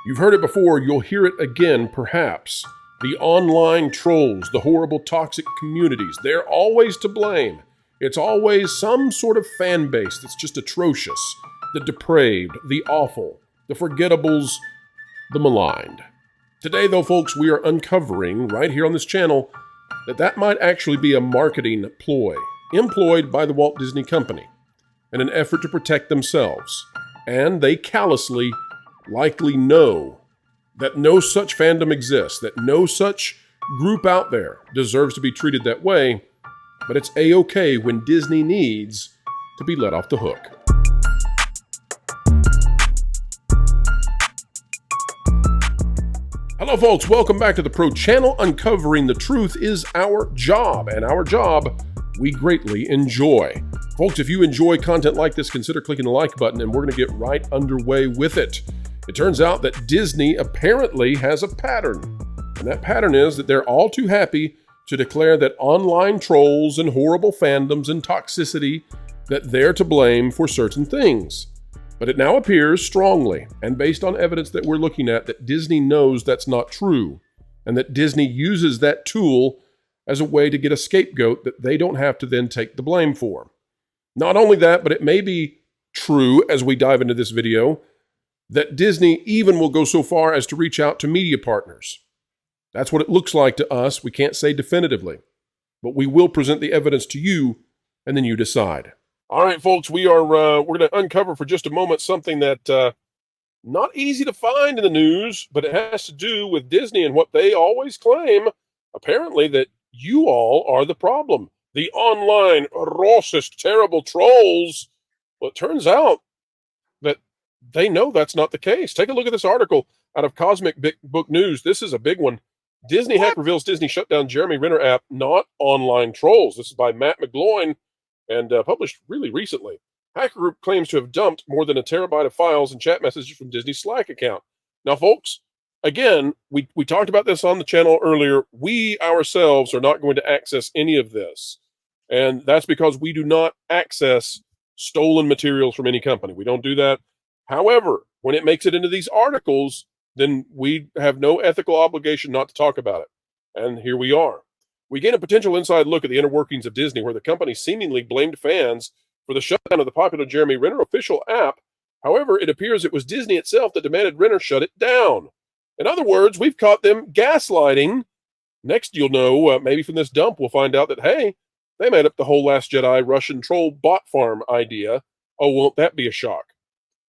You've heard it before, you'll hear it again, perhaps. The online trolls, the horrible toxic communities, they're always to blame. It's always some sort of fan base that's just atrocious. The depraved, the awful, the forgettables, the maligned. Today, though, folks, we are uncovering, right here on this channel, that might actually be a marketing ploy employed by the Walt Disney Company in an effort to protect themselves. And they callously likely know that no such fandom exists, that no such group out there deserves to be treated that way, but it's a-okay when Disney needs to be let off the hook. Hello folks, welcome back to the Pro Channel. Uncovering the truth is our job, and our job we greatly enjoy. Folks, if you enjoy content like this, consider clicking the like button, and we're going to get right underway with it. It turns out that Disney apparently has a pattern, and that pattern is that they're all too happy to declare that online trolls and horrible fandoms and toxicity, that they're to blame for certain things. But it now appears strongly, and based on evidence that we're looking at, that Disney knows that's not true, and that Disney uses that tool as a way to get a scapegoat that they don't have to then take the blame for. Not only that, but it may be true, as we dive into this video, that Disney even will go so far as to reach out to media partners. That's what it looks like to us. We can't say definitively, but we will present the evidence to you, and then you decide. All right, folks, we're going to uncover for just a moment something that not easy to find in the news, but it has to do with Disney and what they always claim, apparently, that you all are the problem. The online racist, terrible trolls. Well, it turns out that they know that's not the case. Take a look at this article out of Cosmic Book News. This is a big one. Disney hack reveals Disney shut down Jeremy Renner app, not online trolls. This is by Matt McGloin and published really recently. Hacker group claims to have dumped more than a terabyte of files and chat messages from Disney's Slack account. Now, folks, again, we talked about this on the channel earlier. We ourselves are not going to access any of this. And that's because we do not access stolen materials from any company. We don't do that. However, when it makes it into these articles, then we have no ethical obligation not to talk about it. And here we are. We get a potential inside look at the inner workings of Disney, where the company seemingly blamed fans for the shutdown of the popular Jeremy Renner official app. However, it appears it was Disney itself that demanded Renner shut it down. In other words, we've caught them gaslighting. Next, you'll know, maybe from this dump, we'll find out that, hey, they made up the whole Last Jedi Russian troll bot farm idea. Oh, won't that be a shock?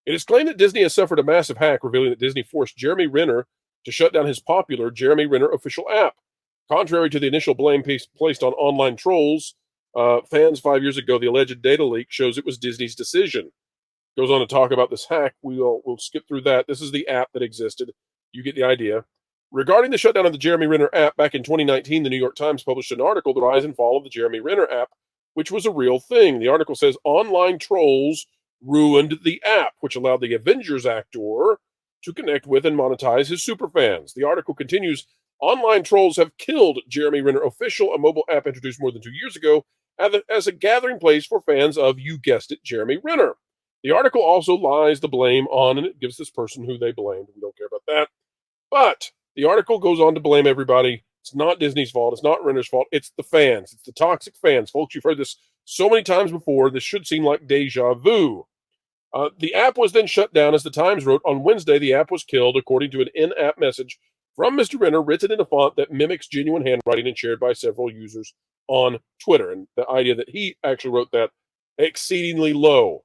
It is claimed that Disney has suffered a massive hack, revealing that Disney forced Jeremy Renner to shut down his popular Jeremy Renner official app. Contrary to the initial blame placed on online trolls, fans 5 years ago, the alleged data leak shows it was Disney's decision. Goes on to talk about this hack. We'll skip through that. This is the app that existed. You get the idea. Regarding the shutdown of the Jeremy Renner app back in 2019, the New York Times published an article, The Rise and Fall of the Jeremy Renner app, which was a real thing. The article says online trolls ruined the app, which allowed the Avengers actor to connect with and monetize his superfans. The article continues, online trolls have killed Jeremy Renner Official, a mobile app introduced more than 2 years ago as a gathering place for fans of, you guessed it, Jeremy Renner. The article also lies the blame on, and it gives this person who they blamed. We don't care about that. But the article goes on to blame everybody. It's not Disney's fault. It's not Renner's fault. It's the fans. It's the toxic fans. Folks, you've heard this so many times before. This should seem like deja vu. The app was then shut down, as the Times wrote. On Wednesday, the app was killed, according to an in-app message from Mr. Renner, written in a font that mimics genuine handwriting and shared by several users on Twitter. And the idea that he actually wrote that, exceedingly low.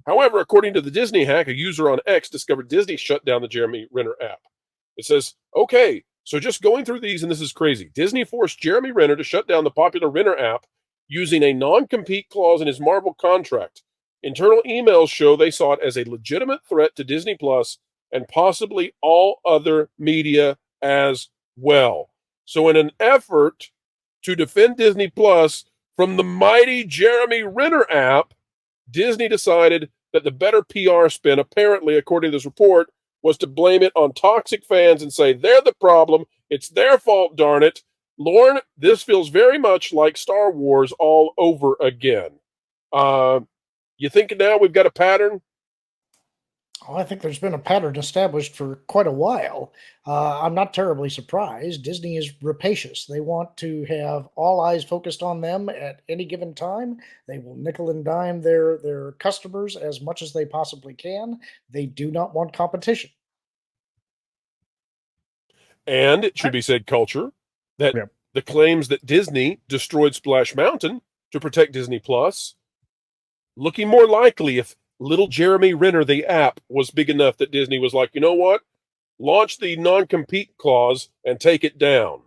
However, according to the Disney hack, a user on X discovered Disney shut down the Jeremy Renner app. It says, okay, so just going through these, and this is crazy. Disney forced Jeremy Renner to shut down the popular Renner app using a non-compete clause in his Marvel contract. Internal emails show they saw it as a legitimate threat to Disney Plus and possibly all other media as well. So in an effort to defend Disney Plus from the mighty Jeremy Renner app, Disney decided that the better PR spin, apparently, according to this report, was to blame it on toxic fans and say they're the problem. It's their fault, darn it. Lauren, this feels very much like Star Wars all over again. You think now we've got a pattern? Oh, I think there's been a pattern established for quite a while. I'm not terribly surprised. Disney is rapacious. They want to have all eyes focused on them at any given time. They will nickel and dime their customers as much as they possibly can. They do not want competition. And it I, should be said, culture, that yeah. the claims that Disney destroyed Splash Mountain to protect Disney Plus, looking more likely if little Jeremy Renner, the app, was big enough that Disney was like, you know what? Launch the non-compete clause and take it down.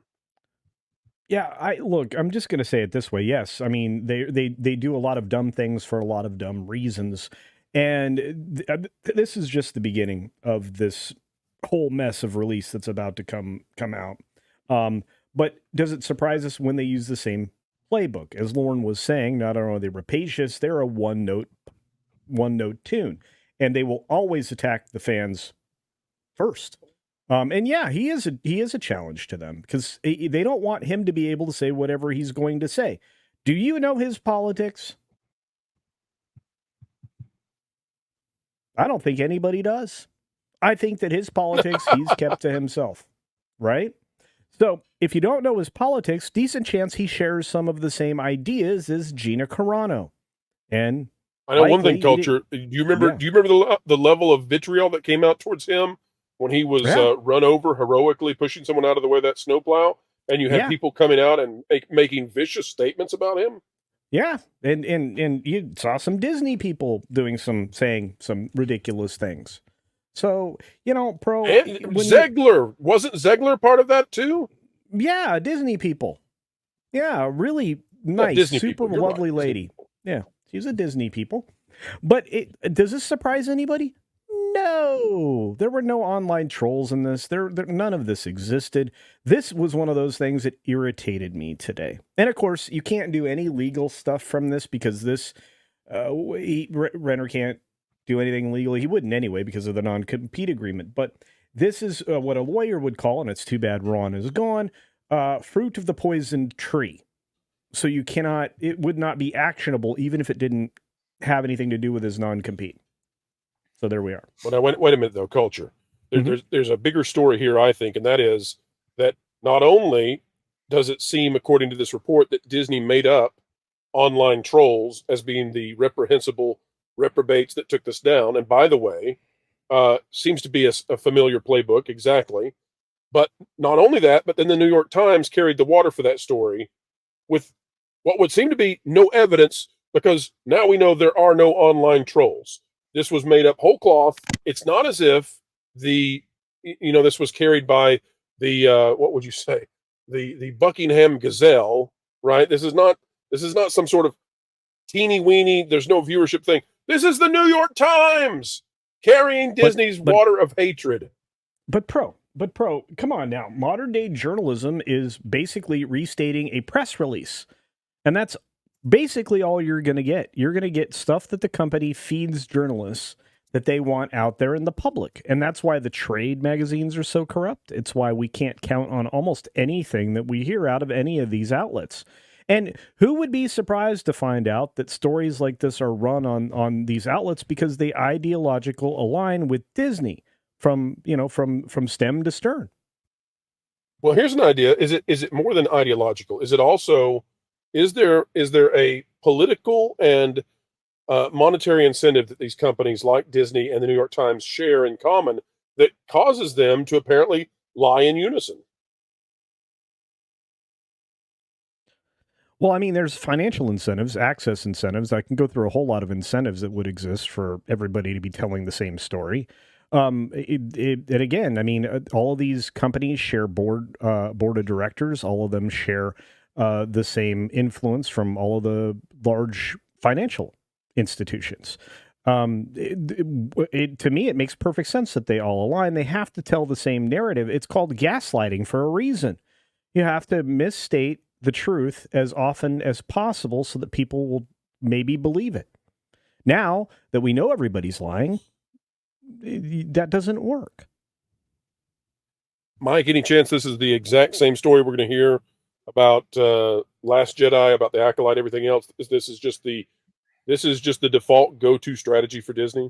Yeah, I look, I'm just going to say it this way. Yes, I mean they do a lot of dumb things for a lot of dumb reasons. And this is just the beginning of this whole mess of release that's about to come out. But does it surprise us when they use the same playbook? As Lauren was saying, not only are they rapacious, they're a one note tune, and they will always attack the fans first. And yeah, he is a challenge to them because they don't want him to be able to say whatever he's going to say. Do you know his politics? I don't think anybody does. I think that his politics he's kept to himself, right? So if you don't know his politics, decent chance he shares some of the same ideas as Gina Carano. And I know one likely, thing, culture. Do you remember? yeah, Do you remember the level of vitriol that came out towards him when he was yeah, run over heroically, pushing someone out of the way of that snowplow, and you had yeah. people coming out and making vicious statements about him? Yeah, and you saw some Disney people doing saying some ridiculous things. So pro And when you Zegler, wasn't Zegler part of that too? yeah Disney people, yeah, really Yeah, nice, Disney super people. You're right, lovely Disney lady. people. Yeah, she's a Disney people. But does this surprise anybody? No, there were no online trolls in this. There none of this existed. This was one of those things that irritated me today. And of course, you can't do any legal stuff from this because Renner can't do anything legally. He wouldn't anyway because of the non-compete agreement. But this is what a lawyer would call, and it's too bad Ron is gone, fruit of the poisoned tree. So it would not be actionable even if it didn't have anything to do with his non-compete. So there we are. But wait a minute though, culture. Mm-hmm. There's a bigger story here, I think, and that is that not only does it seem, according to this report, that Disney made up online trolls as being the reprehensible reprobates that took this down, and by the way, seems to be a familiar playbook exactly. But not only that, but then the New York Times carried the water for that story with what would seem to be no evidence because now we know there are no online trolls. This was made up whole cloth. It's not as if this was carried by the what would you say, the Buckingham Gazelle, right? This is not some sort of teeny weeny. There's no viewership thing. This is the New York Times carrying But Disney's but water of hatred. but pro, come on now. Modern day journalism is basically restating a press release. And that's basically all you're going to get. You're going to get stuff that the company feeds journalists that they want out there in the public. And that's why the trade magazines are so corrupt. It's why we can't count on almost anything that we hear out of any of these outlets. And who would be surprised to find out that stories like this are run on these outlets because they ideological align with Disney from stem to stern? Well, here's an idea. Is it more than ideological? Is it also is there a political and monetary incentive that these companies like Disney and the New York Times share in common that causes them to apparently lie in unison? Well, I mean, there's financial incentives, access incentives. I can go through a whole lot of incentives that would exist for everybody to be telling the same story. And again, I mean, all of these companies share board of directors. All of them share the same influence from all of the large financial institutions. To me, it makes perfect sense that they all align. They have to tell the same narrative. It's called gaslighting for a reason. You have to misstate the truth as often as possible so that people will maybe believe it. Now that we know everybody's lying, that doesn't work. Mike, any chance this is the exact same story we're going to hear about Last Jedi, about the Acolyte, everything else? This is just the default go-to strategy for Disney.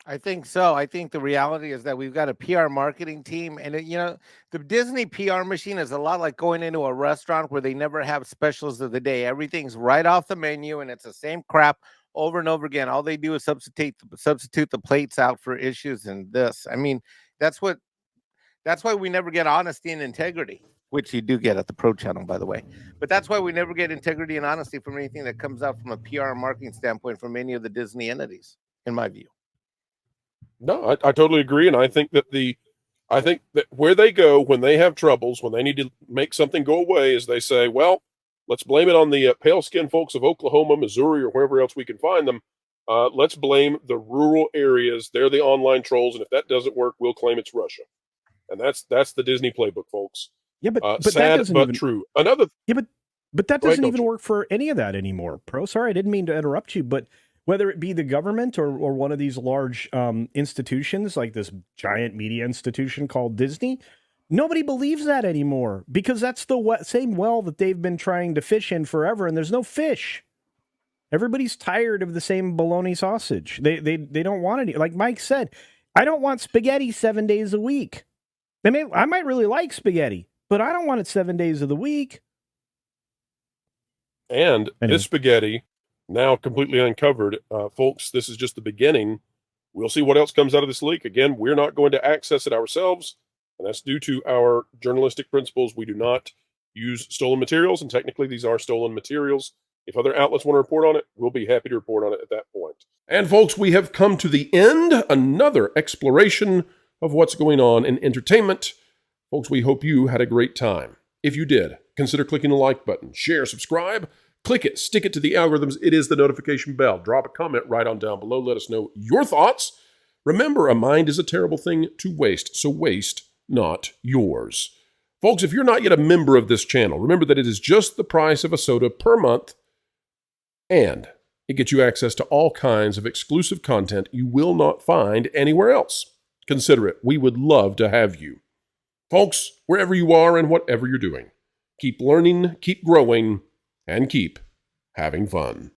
I think so. I think the reality is that we've got a PR marketing team, and the Disney PR machine is a lot like going into a restaurant where they never have specials of the day. Everything's right off the menu, and it's the same crap over and over again. All they do is substitute the plates out for issues and this. I mean, that's why we never get honesty and integrity, which you do get at the Pro Channel, by the way. But that's why we never get integrity and honesty from anything that comes out from a PR and marketing standpoint from any of the Disney entities, in my view. No, I totally agree, and I think that where they go when they have troubles, when they need to make something go away, is they say, well, let's blame it on the pale-skinned folks of Oklahoma, Missouri, or wherever else we can find them. Let's blame the rural areas. They're the online trolls, and if that doesn't work, we'll claim it's Russia. And that's the Disney playbook, folks. Yeah, but sad that doesn't but even, true. Another. Yeah, but that doesn't even you? work for any of that anymore, Pro. Sorry, I didn't mean to interrupt you, but whether it be the government or one of these large institutions like this giant media institution called Disney, nobody believes that anymore because that's the same well that they've been trying to fish in forever, and there's no fish. Everybody's tired of the same bologna sausage. They don't want any. Like Mike said, I don't want spaghetti 7 days a week. I might really like spaghetti, but I don't want it 7 days of the week. And this spaghetti, now completely uncovered, folks, this is just the beginning. We'll see what else comes out of this leak. Again, we're not going to access it ourselves, and that's due to our journalistic principles. We do not use stolen materials, and technically these are stolen materials. If other outlets want to report on it, we'll be happy to report on it at that point. And folks, we have come to the end. Another exploration of what's going on in entertainment. Folks, we hope you had a great time. If you did, consider clicking the like button, share, subscribe, click it, stick it to the algorithms. It is the notification bell. Drop a comment right on down below. Let us know your thoughts. Remember, a mind is a terrible thing to waste, so waste not yours. Folks, if you're not yet a member of this channel, remember that it is just the price of a soda per month, and it gets you access to all kinds of exclusive content you will not find anywhere else. Consider it. We would love to have you. Folks, wherever you are and whatever you're doing, keep learning, keep growing, and keep having fun.